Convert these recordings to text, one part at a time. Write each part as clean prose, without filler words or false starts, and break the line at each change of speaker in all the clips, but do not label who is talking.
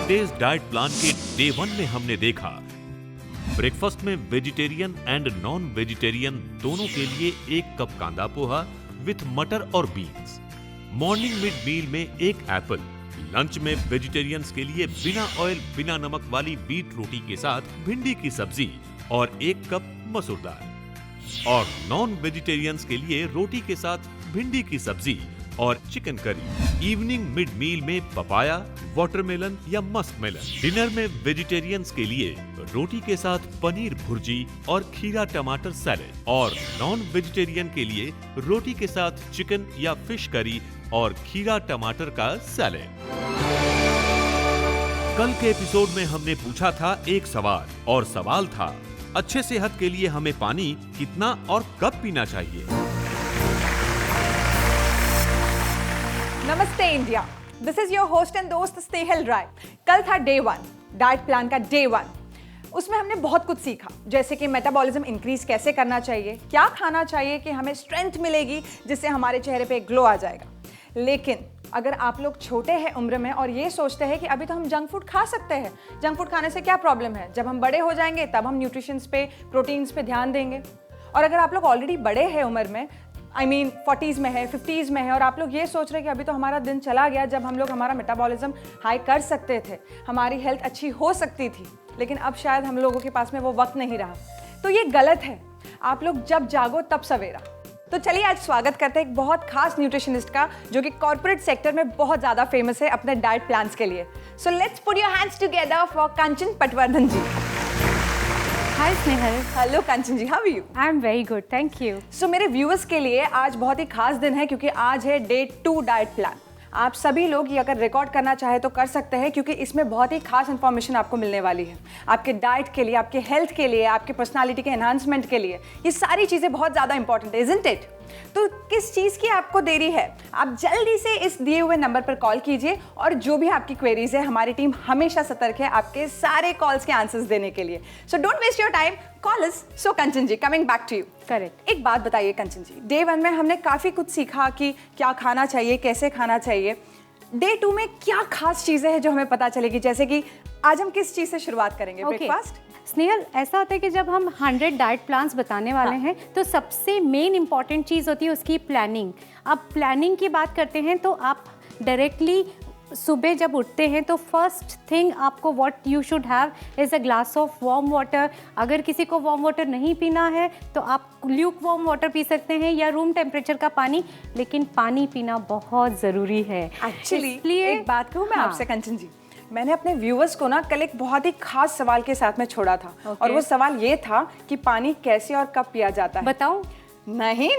100 days diet plan के day 1 में हमने देखा ब्रेकफास्ट में वेजिटेरियन एंड नॉन वेजिटेरियन दोनों के लिए 1 कप कांदा पोहा विथ मटर और बीन्स, मॉर्निंग मिड मील में 1 एप्पल, लंच में वेजिटेरियंस के लिए बिना ऑयल बिना नमक वाली व्हीट रोटी के साथ भिंडी की सब्जी और 1 कप मसूर दाल, और नॉन वेजिटेरियंस के लिए रोटी के साथ भिंडी की सब्जी और chicken curry. Evening mid meal में पपाया, वाटरमेलन या मस्क मेलन। डिनर में वेजिटेरियंस के लिए रोटी के साथ पनीर भुर्जी और खीरा टमाटर सैलेड, और नॉन वेजिटेरियन के लिए रोटी के साथ चिकन या फिश करी और खीरा टमाटर का सैलेड। कल के एपिसोड में हमने पूछा था एक सवाल, और सवाल था अच्छे सेहत के लिए हमें पानी कितना और कब पीना चाहिए।
नमस्ते India, this is your host and दोस्त स्नेहल राय। कल था डे 1, डाइट प्लान का डे 1। उसमें हमने बहुत कुछ सीखा, जैसे कि मेटाबॉलिज्म इंक्रीज कैसे करना चाहिए, क्या खाना चाहिए कि हमें स्ट्रेंथ मिलेगी जिससे हमारे चेहरे पे ग्लो आ जाएगा। लेकिन अगर आप लोग छोटे हैं उम्र में और ये सोचते हैं कि अभी तो हम जंक फूड खा सकते हैं, जंक फूड खाने से क्या प्रॉब्लम है, जब हम बड़े हो जाएंगे तब हम न्यूट्रिशंस पे, प्रोटीन्स पे ध्यान देंगे। और अगर आप लोग ऑलरेडी बड़े हैं उम्र में, I mean 40s में है, 50s में है, और आप लोग ये सोच रहे हैं कि अभी तो हमारा दिन चला गया जब हम लोग हमारा मेटाबॉलिज्म हाई कर सकते थे, हमारी हेल्थ अच्छी हो सकती थी, लेकिन अब शायद हम लोगों के पास में वो वक्त नहीं रहा, तो ये गलत है। आप लोग जब जागो तब सवेरा। तो चलिए आज स्वागत करते हैं एक बहुत खास न्यूट्रिशनिस्ट का, जो कि कॉर्पोरेट सेक्टर में बहुत ज़्यादा फेमस है अपने डाइट प्लान्स के लिए। So let's put your hands together for Kanchan Patwardhan ji.
Hi Snehal.
Hello Kanchan ji, how are you?
I'm very good, thank you.
So मेरे व्यूअर्स के लिए आज बहुत ही खास दिन है, क्योंकि आज है डे 2 डाइट प्लान। आप सभी लोग ये अगर रिकॉर्ड करना चाहे तो कर सकते हैं, क्योंकि इसमें बहुत ही खास इन्फॉर्मेशन आपको मिलने वाली है आपके डाइट के लिए, आपके हेल्थ के लिए, आपके पर्सनालिटी के एनहांसमेंट के लिए। ये सारी चीज़ें बहुत ज़्यादा इंपॉर्टेंट है, इजंट इट? तो किस चीज़ की आपको देरी है? आप जल्दी से इस दिए हुए नंबर पर कॉल कीजिए, और जो भी आपकी क्वेरीज है, हमारी टीम हमेशा सतर्क है आपके सारे कॉल्स के आंसर्स देने के लिए। So don't waste your time, call us. So Kanchan ji, coming back to you.
Correct.
एक बात बताइए कंचन जी, डे 1 में हमने काफ़ी कुछ सीखा कि क्या खाना चाहिए, कैसे खाना चाहिए। डे 2 में क्या खास चीज़ें हैं जो हमें पता चलेगी, जैसे कि आज हम किस चीज़ से शुरुआत करेंगे? ब्रेकफास्ट?
स्नेहल, ऐसा होता है कि जब हम 100 डाइट प्लान्स बताने वाले हैं तो सबसे मेन इंपॉर्टेंट चीज़ होती है उसकी प्लानिंग। अब प्लानिंग की बात करते हैं तो आप डायरेक्टली सुबह जब उठते हैं तो फर्स्ट थिंग आपको what you should have is a glass of warm water. अगर किसी को वार्म वाटर नहीं पीना है तो आप ल्यूक वार्म वाटर पी सकते हैं या रूम टेम्परेचर का पानी, लेकिन पानी पीना बहुत ज़रूरी है।
एक्चुअली एक बात कहूँ मैं आपसे कंचन जी, मैंने अपने व्यूअर्स को ना कल एक बहुत ही खास सवाल के साथ में छोड़ा था। और वो सवाल ये था कि पानी कैसे और कब पिया जाता है।
बताऊं?
नहीं,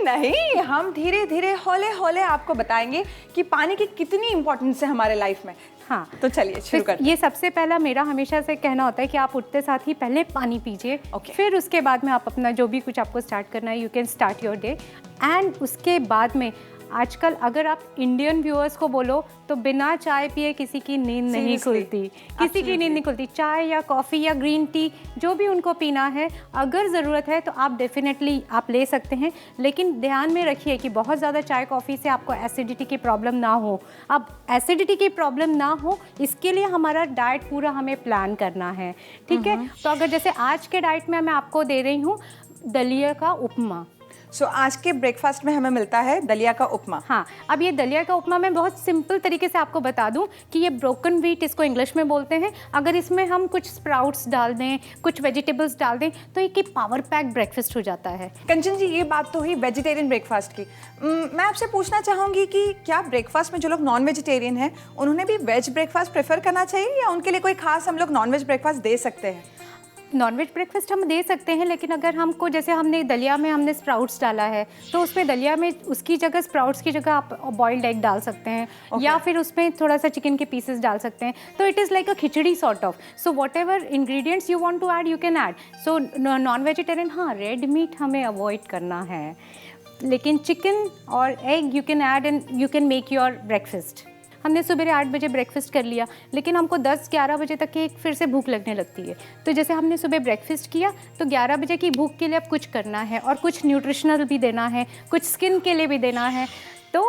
हम धीरे धीरे हौले हौले आपको बताएंगे कि पानी की कितनी इंपॉर्टेंस है हमारे लाइफ में।
हाँ,
तो चलिए शुरू करते हैं।
ये सबसे पहला मेरा हमेशा से कहना होता है कि आप उठते साथ ही पहले पानी पीजिए। फिर उसके बाद में आप अपना जो भी कुछ आपको स्टार्ट करना है, you can start your day. And उसके बाद में आजकल अगर आप इंडियन व्यूअर्स को बोलो तो बिना चाय पिए किसी की नींद नहीं खुलती, किसी की नींद नहीं खुलती। चाय या कॉफ़ी या ग्रीन टी जो भी उनको पीना है, अगर ज़रूरत है तो आप डेफिनेटली आप ले सकते हैं, लेकिन ध्यान में रखिए कि बहुत ज़्यादा चाय कॉफ़ी से आपको एसिडिटी की प्रॉब्लम ना हो। अब एसिडिटी की प्रॉब्लम ना हो इसके लिए हमारा डाइट पूरा हमें प्लान करना है, ठीक है? तो अगर जैसे आज के डाइट में मैं आपको दे रही हूँ दलिया का उपमा।
सो आज के ब्रेकफास्ट में हमें मिलता है दलिया का उपमा।
हाँ, अब ये दलिया का उपमा मैं बहुत सिंपल तरीके से आपको बता दूं कि ये ब्रोकन व्हीट इसको इंग्लिश में बोलते हैं। अगर इसमें हम कुछ स्प्राउट्स डाल दें, कुछ वेजिटेबल्स डाल दें तो एक पावर पैक ब्रेकफास्ट हो जाता है।
कंचन जी, ये बात तो हुई वेजिटेरियन ब्रेकफास्ट की। मैं आपसे पूछना चाहूँगी कि क्या ब्रेकफास्ट में जो लोग नॉन वेजिटेरियन हैं उन्होंने भी वेज ब्रेकफास्ट प्रेफर करना चाहिए, या उनके लिए कोई खास हम लोग नॉन वेज ब्रेकफास्ट दे सकते हैं?
नॉनवेज ब्रेकफास्ट हम दे सकते हैं, लेकिन अगर हमको जैसे हमने दलिया में हमने स्प्राउट्स डाला है तो उसमें दलिया में उसकी जगह स्प्राउट्स की जगह आप बॉइल्ड एग डाल सकते हैं, या फिर उसमें थोड़ा सा चिकन के पीसेस डाल सकते हैं। तो it is like a khichdi sort of. So whatever ingredients you want to add you can add. So non vegetarian, हाँ, रेड मीट हमें अवॉइड करना है, लेकिन चिकन और egg you can add and you can make your breakfast. हमने सुबह 8 बजे breakfast कर लिया, लेकिन हमको 10-11 बजे तक एक फिर से भूख लगने लगती है। तो जैसे हमने सुबह ब्रेकफास्ट किया तो 11 बजे की भूख के लिए अब कुछ करना है, और कुछ न्यूट्रिशनल भी देना है, कुछ स्किन के लिए भी देना है। तो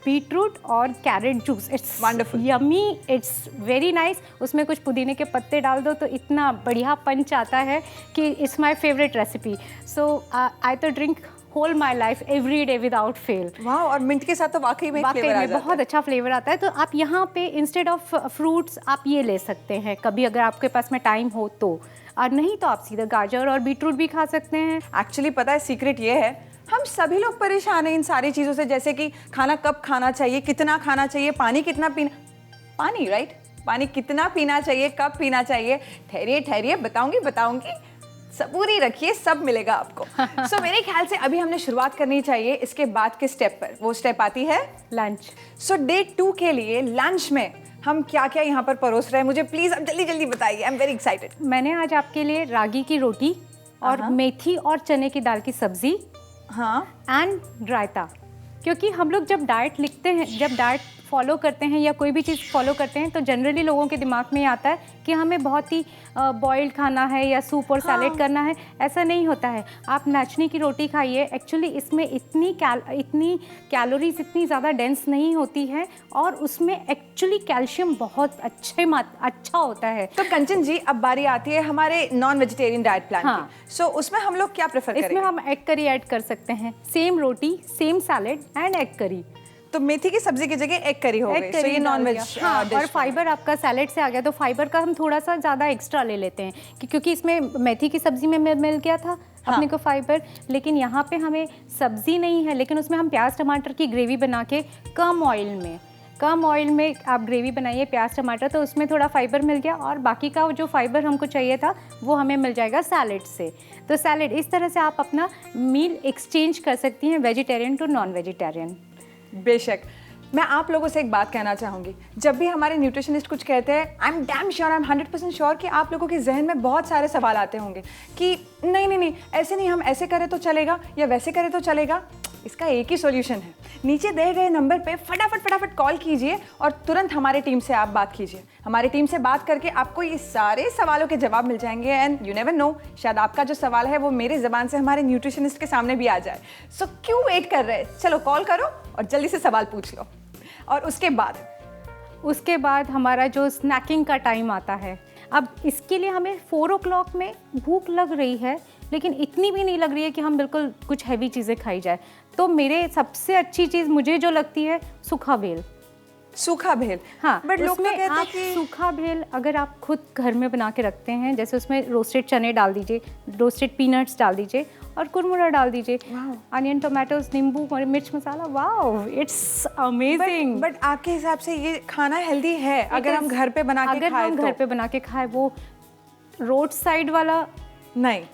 बीटरूट और carrot juice, it's
Wonderful.
Yummy, it's very nice. उसमें कुछ पुदीने के पत्ते डाल दो तो इतना बढ़िया पंच आता है कि it's my favourite recipe. So I तो drink whole my life every day without fail.
वाह, और मिंट के साथ तो वाकई में
वाकई
फ्लेवर आ
में
जाता
बहुत अच्छा फ्लेवर आता है। तो आप यहाँ पे इंस्टेड ऑफ फ्रूट्स आप ये ले सकते हैं कभी, अगर आपके पास में टाइम हो तो, और नहीं तो आप सीधा गाजर और बीटरूट भी खा सकते हैं।
एक्चुअली पता है सीक्रेट ये है, हम सभी लोग परेशान हैं इन सारी चीज़ों से, जैसे कि खाना कब खाना चाहिए, कितना खाना चाहिए, पानी कितना पीना, पानी राइट, पानी कितना पीना चाहिए, कब पीना चाहिए। ठहरिए ठहरिए, बताऊंगी, सबूरी रखिए, सब मिलेगा आपको। सो मेरे ख्याल से अभी हमने शुरुआत करनी चाहिए इसके बाद के स्टेप पर। वो स्टेप आती है
लंच।
सो डे 2 के लिए लंच में हम क्या क्या यहाँ पर परोस रहे हैं, मुझे प्लीज अब जल्दी जल्दी बताइए, आई एम वेरी एक्साइटेड।
मैंने आज आपके लिए रागी की रोटी और मेथी और चने की दाल की सब्जी,
हाँ,
एंड रायता। क्योंकि हम लोग जब डाइट लिखते हैं, जब डाइट फॉलो करते हैं या कोई भी चीज़ फॉलो करते हैं, तो जनरली लोगों के दिमाग में ये आता है कि हमें बहुत ही बॉइल्ड खाना है या सूप और सैलेड करना है। ऐसा नहीं होता है। आप नाचनी की रोटी खाइए, एक्चुअली इसमें इतनी कैलोरीज इतनी ज़्यादा डेंस नहीं होती है, और उसमें एक्चुअली कैल्शियम बहुत अच्छा होता है।
तो कंचन जी, अब बारी आती है हमारे नॉन वेजिटेरियन डाइट प्लान
हाँ।
की। सो उसमें हम लोग क्या प्रेफर करेंगे?
इसमें हम एग करी ऐड कर सकते हैं, same roti, same salad and egg curry.
तो मेथी की सब्जी की जगह एग करी हो गई, सो ये नॉन वेज।
हाँ, और फाइबर आपका सैलेड से आ गया, तो फाइबर का हम थोड़ा सा ज़्यादा एक्स्ट्रा ले लेते हैं क्योंकि इसमें मेथी की सब्जी में मिल गया था अपने को फाइबर। लेकिन यहाँ पे हमें सब्जी नहीं है, लेकिन उसमें हम प्याज टमाटर की ग्रेवी बना के कम ऑयल में आप ग्रेवी बनाइए प्याज टमाटर, तो उसमें थोड़ा फाइबर मिल गया, और बाकी का जो फाइबर हमको चाहिए था वो हमें मिल जाएगा सैलेड से। तो सैलेड, इस तरह से आप अपना मील एक्सचेंज कर सकती हैं वेजिटेरियन टू नॉन वेजिटेरियन।
बेशक। मैं आप लोगों से एक बात कहना चाहूँगी, जब भी हमारे न्यूट्रिशनिस्ट कुछ कहते हैं, I am damn sure, I am 100% sure कि आप लोगों के जहन में बहुत सारे सवाल आते होंगे कि नहीं, ऐसे नहीं, हम ऐसे करें तो चलेगा या वैसे करें तो चलेगा। इसका एक ही सॉल्यूशन है, नीचे दिए गए नंबर पे फटाफट कॉल कीजिए और तुरंत हमारे टीम से आप बात कीजिए। हमारी टीम से बात करके आपको ये सारे सवालों के जवाब मिल जाएंगे, एंड यू नेवर नो, शायद आपका जो सवाल है वो मेरी ज़बान से हमारे न्यूट्रिशनिस्ट के सामने भी आ जाए। सो क्यों वेट कर रहे हैं, चलो कॉल करो और जल्दी से सवाल पूछ लो। और उसके बाद हमारा जो स्नैकिंग का टाइम आता है, अब इसके लिए हमें 4 o'clock में भूख लग रही है, लेकिन इतनी भी नहीं लग रही है कि हम बिल्कुल कुछ हैवी चीज़ें खाई जाए। तो मेरे सबसे अच्छी चीज़ मुझे जो लगती है, सूखा भेल। हाँ, बट लोग
उसमें आप सूखा भेल अगर आप खुद घर में बना के रखते हैं, जैसे उसमें रोस्टेड चने डाल दीजिए, रोस्टेड पीनट्स डाल दीजिए और कुरमुरा डाल दीजिए, अनियन, टोमेटोज, नींबू, मिर्च मसाला, वाओ, इट्स अमेजिंग।
बट आपके हिसाब से ये खाना हेल्दी है अगर हम घर पे बना
के खाएं? वो रोड साइड वाला नहीं।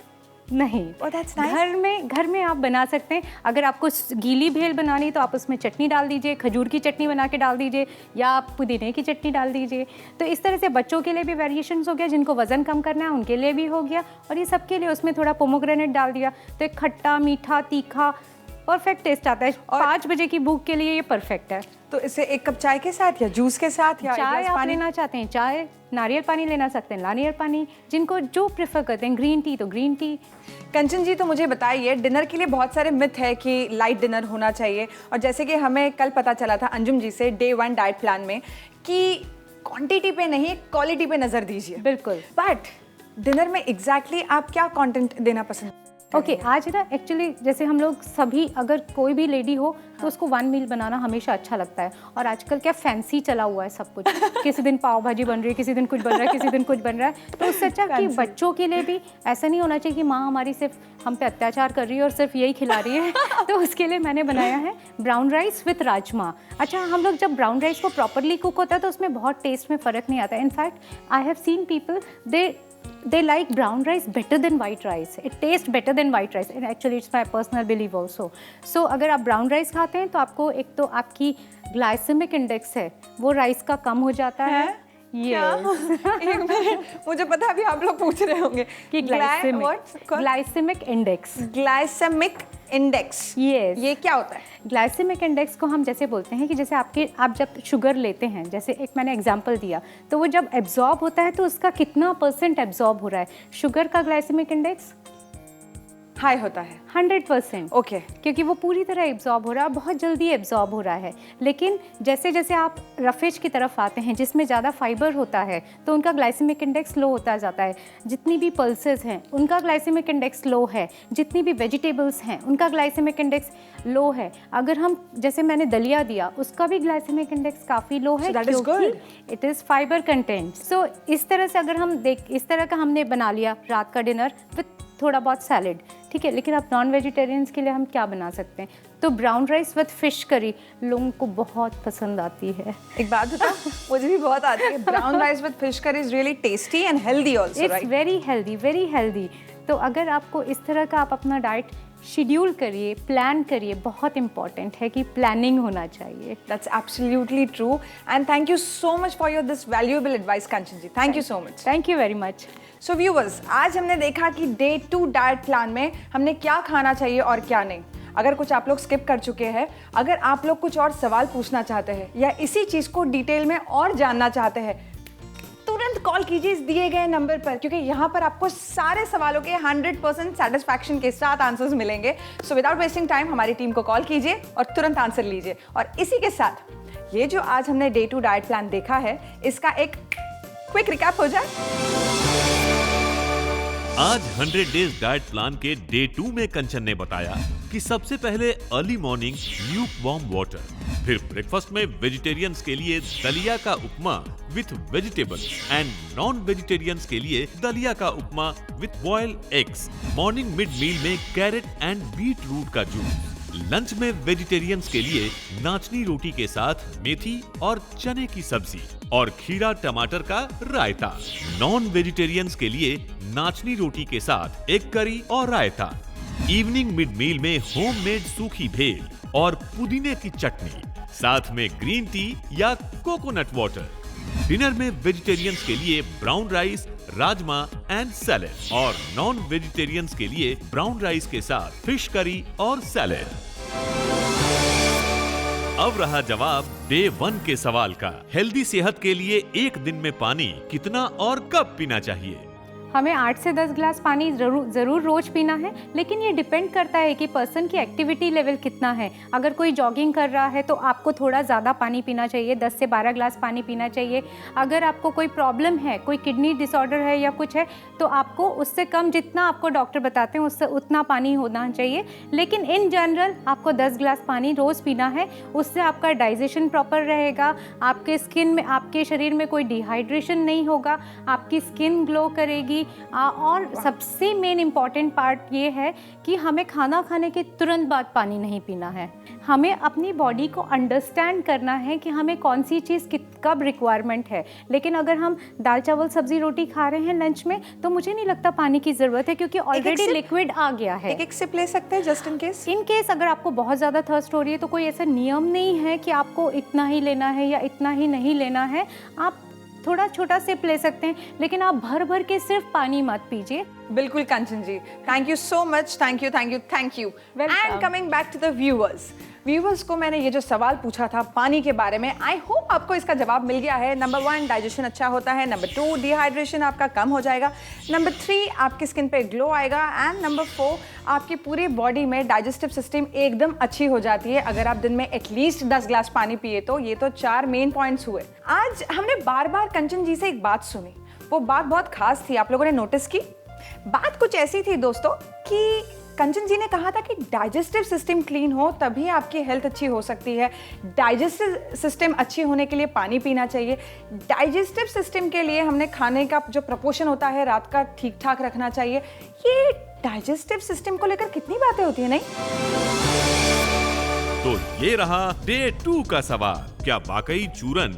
that's nice.
घर में आप बना सकते हैं। अगर आपको गीली भेल बनानी तो आप उसमें चटनी डाल दीजिए, खजूर की चटनी बना के डाल दीजिए, या आप पुदीने की चटनी डाल दीजिए। तो इस तरह से बच्चों के लिए भी वेरिएशंस हो गया, जिनको वज़न कम करना है उनके लिए भी हो गया, और ये सब के लिए उसमें थोड़ा पोमोग्रेनेट डाल दिया, तो एक खट्टा मीठा तीखा परफेक्ट टेस्ट आता है। और 5 बजे की भूख के लिए ये परफेक्ट है।
तो इसे 1 कप चाय के साथ या जूस के साथ या
चाय आप लेना चाहते हैं, चाय, नारियल पानी लेना सकते हैं, नारियल पानी, जिनको जो प्रेफर करते हैं, ग्रीन टी तो ग्रीन टी।
कंचन जी, तो मुझे बताइए, डिनर के लिए बहुत सारे मिथ है कि लाइट डिनर होना चाहिए, और जैसे कि हमें कल पता चला था अंजुम जी से डे 1 डाइट प्लान में कि क्वांटिटी पे नहीं क्वालिटी पे नज़र दीजिए।
बिल्कुल।
बट डिनर में एग्जैक्टली आप क्या कंटेंट देना पसंद?
ओके, आज ना एक्चुअली जैसे हम लोग सभी, अगर कोई भी लेडी हो तो उसको 1 मील बनाना हमेशा अच्छा लगता है, और आजकल क्या फैंसी चला हुआ है सब कुछ। किसी दिन पाव भाजी बन रही है, किसी दिन कुछ बन रहा है, किसी दिन कुछ बन रहा है। तो उससे अच्छा कि बच्चों के लिए भी ऐसा नहीं होना चाहिए कि माँ हमारी सिर्फ हम पे अत्याचार कर रही है और सिर्फ यही खिला रही है। तो उसके लिए मैंने बनाया है ब्राउन राइस विथ राजमा। अच्छा, हम लोग जब ब्राउन राइस को प्रॉपरली कुक होता है तो उसमें बहुत टेस्ट में फ़र्क नहीं आता है। In fact I have seen people they like brown rice better than white rice. It tastes better than white rice, and actually it's my personal belief also. So अगर आप brown rice खाते हैं तो आपको एक तो आपकी glycemic index है वो राइस का कम हो जाता है।
एक मिनट, मुझे पता है अभी आप लोग पूछ रहे होंगे
कि ग्लाइसेमिक इंडेक्स,
ये क्या होता है?
ग्लाइसेमिक इंडेक्स को हम जैसे बोलते हैं कि जैसे आप जब शुगर लेते हैं, जैसे एक मैंने एग्जांपल दिया, तो वो जब एब्जॉर्ब होता है तो उसका कितना % एब्जॉर्ब हो रहा है। शुगर का ग्लाइसेमिक इंडेक्स
हाई होता है
100%।
ओके
क्योंकि वो पूरी तरह एब्जॉर्ब हो रहा है, बहुत जल्दी एब्जॉर्ब हो रहा है। लेकिन जैसे जैसे आप रफेज की तरफ आते हैं जिसमें ज़्यादा फाइबर होता है तो उनका ग्लाइसेमिक इंडेक्स लो होता जाता है। जितनी भी पल्सेस हैं उनका ग्लाइसेमिक इंडेक्स लो है, जितनी भी वेजिटेबल्स हैं उनका ग्लाइसेमिक इंडेक्स लो है। अगर हम जैसे मैंने दलिया दिया उसका भी ग्लाइसेमिक इंडेक्स काफ़ी लो है, क्योंकि इट इज़ फाइबर कंटेंट। सो इस तरह से अगर हम इस तरह का हमने बना लिया रात का डिनर विथ थोड़ा बहुत सैलेड, ठीक है। लेकिन आप नॉन वेजिटेरियंस के लिए हम क्या बना सकते हैं? तो brown rice with fish curry लोगों को बहुत पसंद आती है।
एक बात बताओ, मुझे भी बहुत आती है। Brown rice with fish curry is really tasty and healthy also, right?
It's very healthy, very healthy. तो अगर आपको इस तरह का आप अपना डाइट शेड्यूल करिए, प्लान करिए, बहुत इंपॉर्टेंट है कि प्लानिंग होना चाहिए।
That's absolutely true and thank you so much for your this valuable advice, Kanchan ji. Thank you so much.
Thank you very much.
So viewers, आज हमने देखा कि Day 2 डाइट प्लान में हमने क्या खाना चाहिए और क्या नहीं। अगर कुछ आप लोग स्किप कर चुके हैं, अगर आप लोग कुछ और सवाल पूछना चाहते हैं या इसी चीज़ को डिटेल में और जानना चाहते हैं, तुरंत कॉल कीजिए इस दिए गए नंबर पर, क्योंकि यहाँ पर आपको सारे सवालों के 100% सेटिस्फैक्शन के साथ आंसर्स मिलेंगे। सो विदाउट वेस्टिंग टाइम हमारी टीम को कॉल कीजिए और तुरंत आंसर लीजिए। और इसी के साथ ये जो आज हमने Day 2 डाइट प्लान देखा है, इसका एक क्विक रिकैप हो जाए।
आज 100 डेज डाइट प्लान के Day 2 में कंचन ने बताया कि सबसे पहले early morning lukewarm water, फिर ब्रेकफास्ट में वेजिटेरियंस के लिए दलिया का upma with vegetables and non vegetarians के लिए दलिया का upma with boiled eggs, morning mid meal में कैरेट एंड बीट रूट का जूस, लंच में वेजिटेरियंस के लिए नाचनी रोटी के साथ मेथी और चने की सब्जी और खीरा टमाटर का रायता, नॉन वेजिटेरियंस के लिए नाचनी रोटी के साथ एग करी और रायता, इवनिंग मिड मील में होममेड सूखी भेल और पुदीने की चटनी, साथ में ग्रीन टी या कोकोनट वाटर, डिनर में वेजिटेरियंस के लिए brown rice, rajma and salad और नॉन वेजिटेरियंस के लिए ब्राउन राइस के साथ फिश करी और सैलेड। अब रहा जवाब Day 1 के सवाल का। हेल्दी सेहत के लिए एक दिन में पानी कितना और कब पीना चाहिए?
हमें 8 से 10 ग्लास पानी ज़रूर रोज पीना है, लेकिन ये डिपेंड करता है कि पर्सन की एक्टिविटी लेवल कितना है। अगर कोई जॉगिंग कर रहा है तो आपको थोड़ा ज़्यादा पानी पीना चाहिए, 10 से 12 ग्लास पानी पीना चाहिए। अगर आपको कोई प्रॉब्लम है, कोई किडनी डिसऑर्डर है या कुछ है, तो आपको उससे कम, जितना आपको डॉक्टर बताते हैं उससे उतना पानी होना चाहिए। लेकिन इन जनरल आपको 10 ग्लास पानी रोज़ पीना है। उससे आपका डाइजेशन प्रॉपर रहेगा, आपके स्किन में, आपके शरीर में कोई डिहाइड्रेशन नहीं होगा, आपकी स्किन ग्लो करेगी। और सबसे मेन इम्पॉर्टेंट पार्ट ये है कि हमें खाना खाने के तुरंत बाद पानी नहीं पीना है। हमें अपनी बॉडी को अंडरस्टैंड करना है कि हमें कौन सी चीज़ कब रिक्वायरमेंट है। लेकिन अगर हम दाल चावल सब्जी रोटी खा रहे हैं लंच में, तो मुझे नहीं लगता पानी की ज़रूरत है, क्योंकि ऑलरेडी लिक्विड आ गया है।
एक सिप ले सकते हैं जस्ट इन केस।
अगर आपको बहुत ज़्यादा थर्स्ट हो रही है तो कोई ऐसा नियम नहीं है कि आपको इतना ही लेना है या इतना ही नहीं लेना है। आप थोड़ा छोटा सिप ले सकते हैं, लेकिन आप भर भर के सिर्फ पानी मत पीजिए।
बिल्कुल Kanchan ji, thank you so much, thank you. And coming back to the viewers को मैंने ये जो सवाल पूछा था पानी के बारे में, आई होप आपको इसका जवाब मिल गया है। नंबर 1 डाइजेशन अच्छा होता है, नंबर 2 डिहाइड्रेशन आपका कम हो जाएगा, नंबर 3 आपकी स्किन पे ग्लो आएगा, एंड नंबर 4 आपकी पूरी बॉडी में डाइजेस्टिव सिस्टम एकदम अच्छी हो जाती है अगर आप दिन में एटलीस्ट 10 ग्लास पानी पिए तो। ये तो 4 मेन पॉइंट्स हुए। आज हमने बार बार कंचन जी से एक बात सुनी, वो बात बहुत खास थी, आप लोगों ने नोटिस की? बात कुछ ऐसी थी दोस्तों कि कंचन जी ने कहा था कि डाइजेस्टिव सिस्टम क्लीन हो तभी आपकी हेल्थ अच्छी हो सकती है। डाइजेस्टिव सिस्टम अच्छी होने के लिए पानी पीना चाहिए। डाइजेस्टिव सिस्टम के लिए हमने खाने का जो प्रपोर्शन होता है रात का ठीक ठाक रखना चाहिए। ये डाइजेस्टिव सिस्टम को लेकर कितनी बातें होती है, नहीं?
तो ये रहा Day 2 का सवाल। क्या वाकई चूरन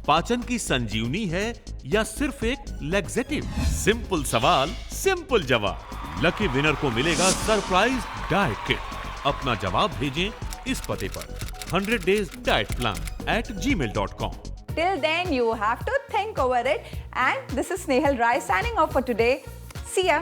पाचन की संजीवनी है या सिर्फ एक लैक्सेटिव? सिंपल सवाल, सिंपल जवाब। लकी विनर को मिलेगा सरप्राइज डाइट किट। अपना जवाब भेजें इस पते पर 100daysdietplan@gmail.com.
Till then you have to think over it, and this is Snehal Rai signing off for today. See ya.